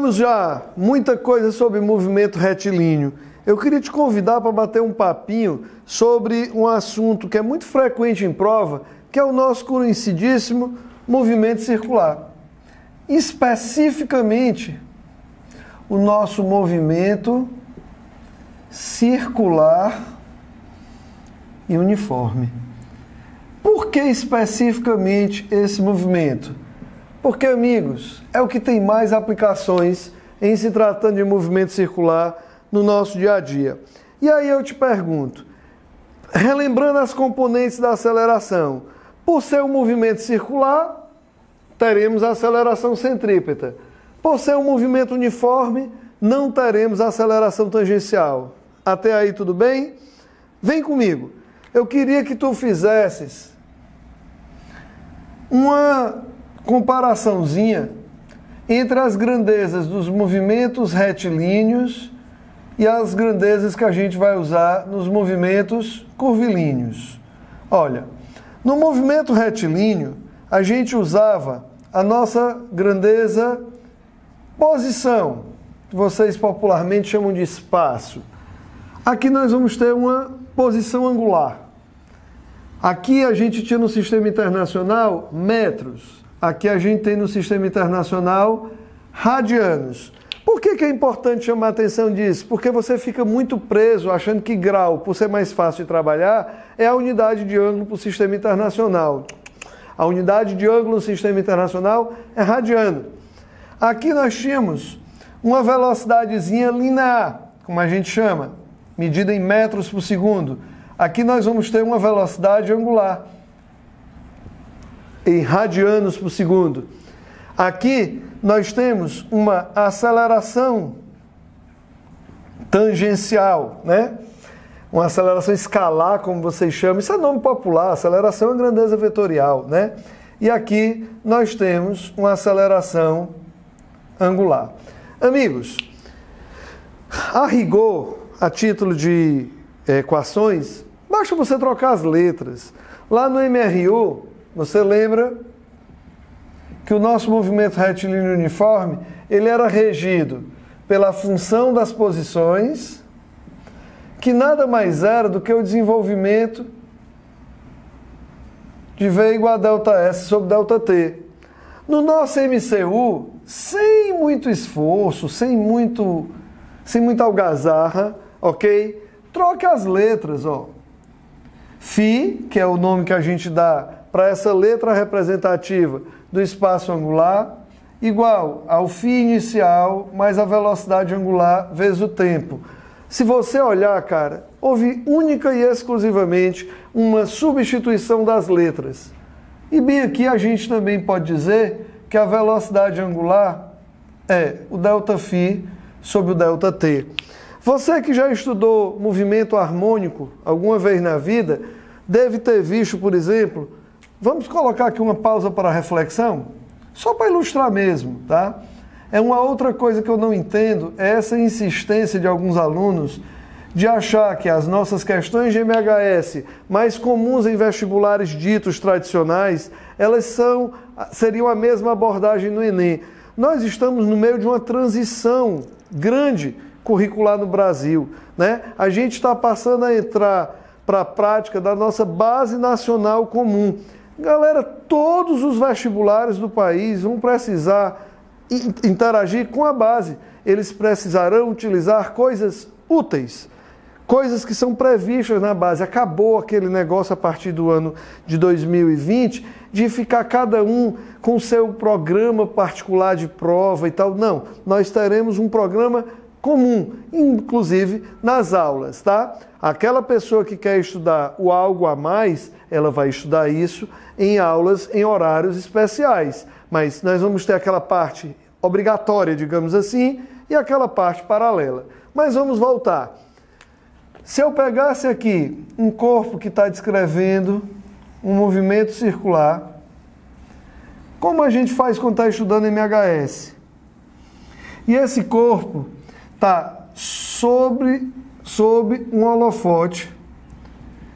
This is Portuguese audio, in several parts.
Estudamos já muita coisa sobre movimento retilíneo. Eu queria te convidar para bater um papinho sobre um assunto que é muito frequente em prova, que é o nosso conhecidíssimo movimento circular. Especificamente, o nosso movimento circular e uniforme. Por que especificamente esse movimento? Porque, amigos, é o que tem mais aplicações em se tratando de movimento circular no nosso dia a dia. E aí eu te pergunto, relembrando as componentes da aceleração, por ser um movimento circular, teremos aceleração centrípeta. Por ser um movimento uniforme, não teremos aceleração tangencial. Até aí tudo bem? Vem comigo. Eu queria que tu fizesses uma comparaçãozinha entre as grandezas dos movimentos retilíneos e as grandezas que a gente vai usar nos movimentos curvilíneos. Olha, no movimento retilíneo, a gente usava a nossa grandeza posição, que vocês popularmente chamam de espaço. Aqui nós vamos ter uma posição angular. Aqui a gente tinha no sistema internacional metros. Aqui a gente tem no sistema internacional radianos. Por que é importante chamar a atenção disso? Porque você fica muito preso achando que grau, por ser mais fácil de trabalhar, é a unidade de ângulo para o sistema internacional. A unidade de ângulo no sistema internacional é radiano. Aqui nós tínhamos uma velocidadezinha linear, como a gente chama, medida em metros por segundo. Aqui nós vamos ter uma velocidade angular, em radianos por segundo. Aqui nós temos uma aceleração tangencial, né? Uma aceleração escalar, como vocês chamam. Isso é nome popular, aceleração é grandeza vetorial, né? E aqui nós temos uma aceleração angular. Amigos, a rigor, a título de equações, basta você trocar as letras. Lá no MRU, você lembra que o nosso movimento retilíneo uniforme, ele era regido pela função das posições, que nada mais era do que o desenvolvimento de V igual a ΔS sobre ΔT. No nosso MCU, sem muito esforço, sem muita algazarra, ok? Troque as letras, ó. Φ, que é o nome que a gente dá para essa letra representativa do espaço angular, igual ao φ inicial mais a velocidade angular vezes o tempo. Se você olhar, cara, houve única e exclusivamente uma substituição das letras. E bem aqui a gente também pode dizer que a velocidade angular é o ΔΦ sobre o ΔT. Você que já estudou movimento harmônico alguma vez na vida, deve ter visto, por exemplo, vamos colocar aqui uma pausa para a reflexão, só para ilustrar mesmo, tá? É uma outra coisa que eu não entendo, é essa insistência de alguns alunos de achar que as nossas questões de MHS mais comuns em vestibulares ditos tradicionais, elas seriam a mesma abordagem no Enem. Nós estamos no meio de uma transição grande curricular no Brasil, né? A gente está passando a entrar para a prática da nossa base nacional comum. Galera, todos os vestibulares do país vão precisar interagir com a base. Eles precisarão utilizar coisas úteis, coisas que são previstas na base. Acabou aquele negócio a partir do ano de 2020 de ficar cada um com seu programa particular de prova e tal. Não, nós teremos um programa comum, inclusive nas aulas, tá? Aquela pessoa que quer estudar o algo a mais, ela vai estudar isso em aulas, em horários especiais. Mas nós vamos ter aquela parte obrigatória, digamos assim, e aquela parte paralela. Mas vamos voltar. Se eu pegasse aqui um corpo que está descrevendo um movimento circular, como a gente faz quando está estudando MHS? E esse corpo está sob um holofote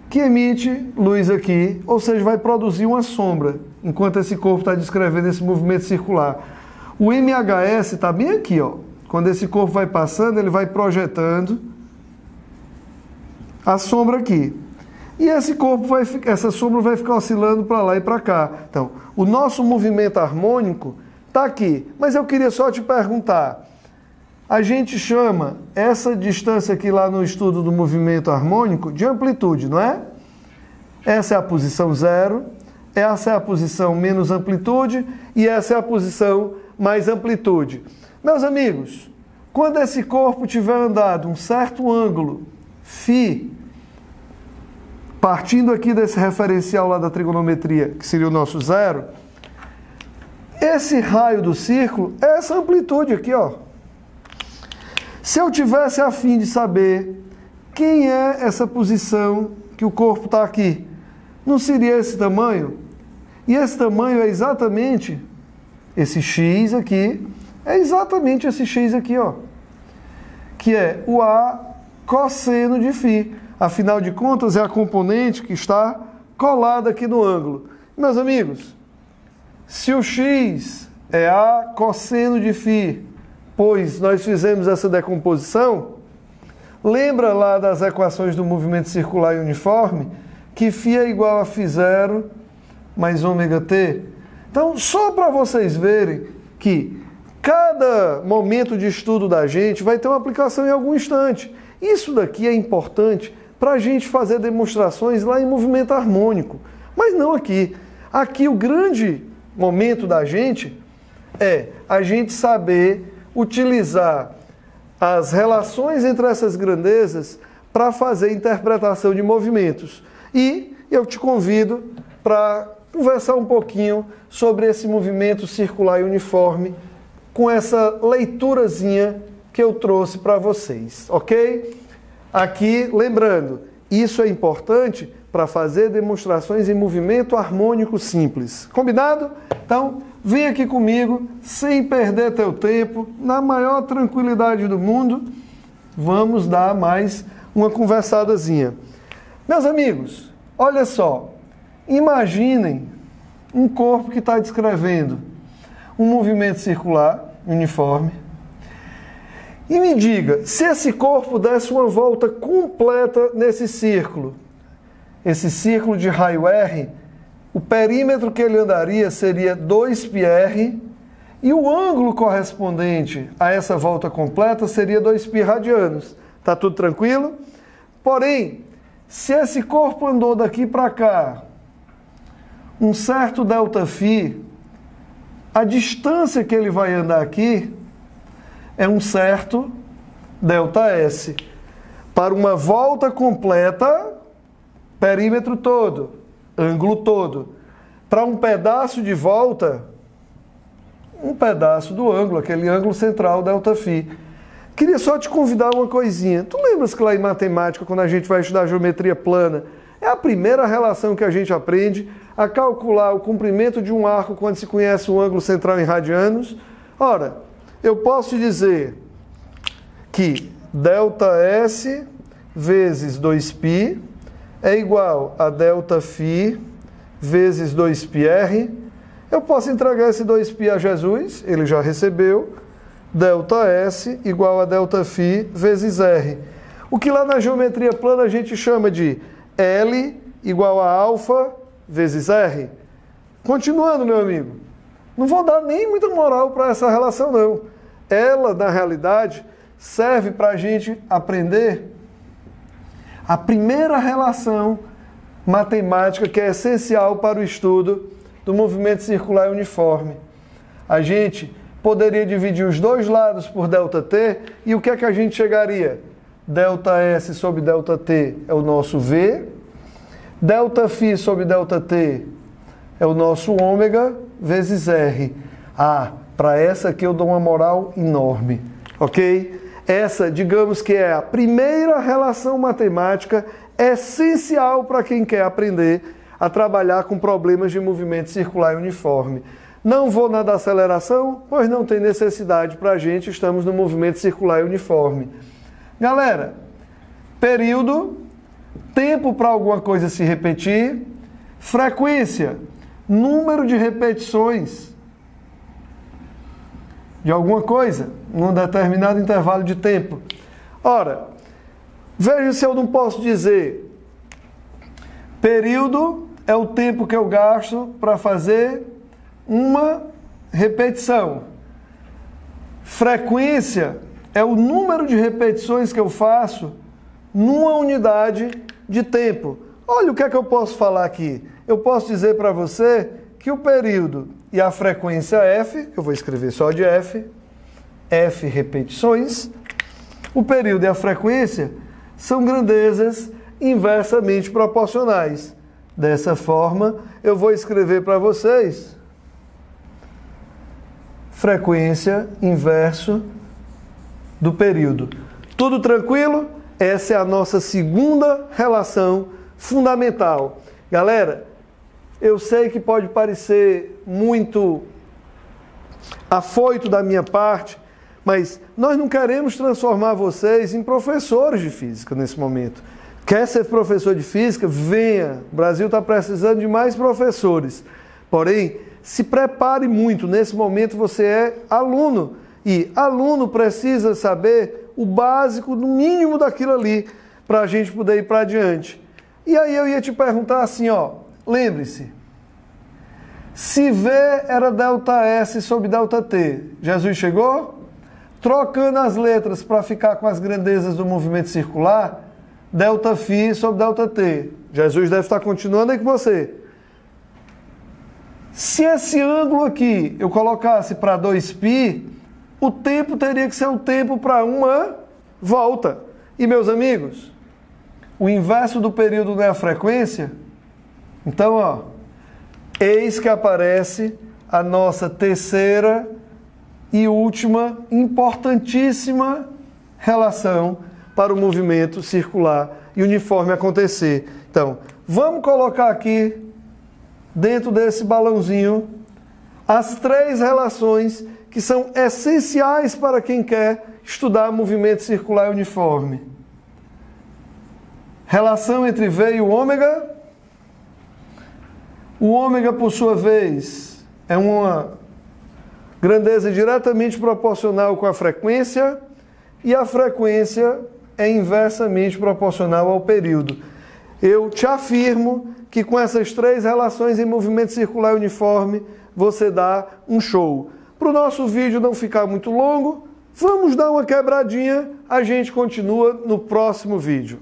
que emite luz aqui, ou seja, vai produzir uma sombra, enquanto esse corpo está descrevendo esse movimento circular. O MHS está bem aqui, ó. Quando esse corpo vai passando, ele vai projetando a sombra aqui. E esse corpo essa sombra vai ficar oscilando para lá e para cá. Então, o nosso movimento harmônico está aqui. Mas eu queria só te perguntar, a gente chama essa distância aqui lá no estudo do movimento harmônico de amplitude, não é? Essa é a posição zero, essa é a posição menos amplitude e essa é a posição mais amplitude. Meus amigos, quando esse corpo tiver andado um certo ângulo φ, partindo aqui desse referencial lá da trigonometria, que seria o nosso zero, esse raio do círculo é essa amplitude aqui, ó. Se eu tivesse a fim de saber quem é essa posição que o corpo está aqui, não seria esse tamanho? E esse tamanho é exatamente esse x aqui, é exatamente esse x aqui, ó, que é o A cosseno de φ. Afinal de contas, é a componente que está colada aqui no ângulo. Meus amigos, se o x é A cosseno de φ, pois nós fizemos essa decomposição, lembra lá das equações do movimento circular e uniforme, que φ é igual a φ0 mais ômega-t? Então, só para vocês verem que cada momento de estudo da gente vai ter uma aplicação em algum instante. Isso daqui é importante para a gente fazer demonstrações lá em movimento harmônico, mas não aqui. Aqui o grande momento da gente é a gente saber utilizar as relações entre essas grandezas para fazer interpretação de movimentos. E eu te convido para conversar um pouquinho sobre esse movimento circular e uniforme com essa leiturazinha que eu trouxe para vocês, ok? Aqui, lembrando, isso é importante para fazer demonstrações em movimento harmônico simples. Combinado? Então, vem aqui comigo, sem perder teu tempo, na maior tranquilidade do mundo, vamos dar mais uma conversadazinha. Meus amigos, olha só, imaginem um corpo que está descrevendo um movimento circular uniforme, e me diga, se esse corpo desse uma volta completa nesse círculo, esse círculo de raio R, o perímetro que ele andaria seria 2πr e o ângulo correspondente a essa volta completa seria 2π radianos. Tá tudo tranquilo? Porém, se esse corpo andou daqui para cá um certo ΔΦ, a distância que ele vai andar aqui é um certo ΔS. Para uma volta completa, perímetro todo, ângulo todo. Para um pedaço de volta, um pedaço do ângulo, aquele ângulo central ΔΦ. Queria só te convidar uma coisinha. Tu lembras que lá em matemática, quando a gente vai estudar geometria plana, é a primeira relação que a gente aprende a calcular o comprimento de um arco quando se conhece o ângulo central em radianos? Ora, eu posso te dizer que ΔS vezes 2π é igual a ΔΦ vezes 2πr. Eu posso entregar esse 2π a Jesus, ele já recebeu, ΔS igual a ΔΦ vezes R. O que lá na geometria plana a gente chama de L igual a alfa vezes R. Continuando, meu amigo, não vou dar nem muita moral para essa relação, não. Ela, na realidade, serve para a gente aprender a primeira relação matemática que é essencial para o estudo do movimento circular e uniforme. A gente poderia dividir os dois lados por ΔT e o que é que a gente chegaria? ΔS sobre ΔT é o nosso V, ΔΦ sobre ΔT é o nosso ômega vezes R. Ah, para essa aqui eu dou uma moral enorme, ok? Essa, digamos que é a primeira relação matemática essencial para quem quer aprender a trabalhar com problemas de movimento circular e uniforme. Não vou na da aceleração, pois não tem necessidade para a gente, estamos no movimento circular e uniforme. Galera, período, tempo para alguma coisa se repetir, frequência, número de repetições. de alguma coisa, num determinado intervalo de tempo. Ora, veja se eu não posso dizer, período é o tempo que eu gasto para fazer uma repetição. Frequência é o número de repetições que eu faço numa unidade de tempo. Olha o que é que eu posso falar aqui. Eu posso dizer para você que o período e a frequência F, eu vou escrever só de F repetições, o período e a frequência são grandezas inversamente proporcionais. Dessa forma, eu vou escrever para vocês frequência inverso do período. Tudo tranquilo? Essa é a nossa segunda relação fundamental. Galera, eu sei que pode parecer muito afoito da minha parte, mas nós não queremos transformar vocês em professores de física nesse momento. Quer ser professor de física? Venha! O Brasil está precisando de mais professores. Porém, se prepare muito. Nesse momento você é aluno. E aluno precisa saber o básico, no mínimo daquilo ali, para a gente poder ir para adiante. E aí eu ia te perguntar assim, ó, lembre-se, se V era ΔS sobre ΔT, Jesus chegou? Trocando as letras para ficar com as grandezas do movimento circular, ΔΦ sobre ΔT. Jesus deve estar continuando aí com você. Se esse ângulo aqui eu colocasse para 2π, o tempo teria que ser o tempo para uma volta. E, meus amigos, o inverso do período não é a frequência? Então, ó, eis que aparece a nossa terceira e última importantíssima relação para o movimento circular e uniforme acontecer. Então, vamos colocar aqui, dentro desse balãozinho, as três relações que são essenciais para quem quer estudar movimento circular e uniforme. Relação entre V e o ômega. O ômega, por sua vez, é uma grandeza diretamente proporcional com a frequência e a frequência é inversamente proporcional ao período. Eu te afirmo que com essas três relações em movimento circular e uniforme, você dá um show. Para o nosso vídeo não ficar muito longo, vamos dar uma quebradinha, a gente continua no próximo vídeo.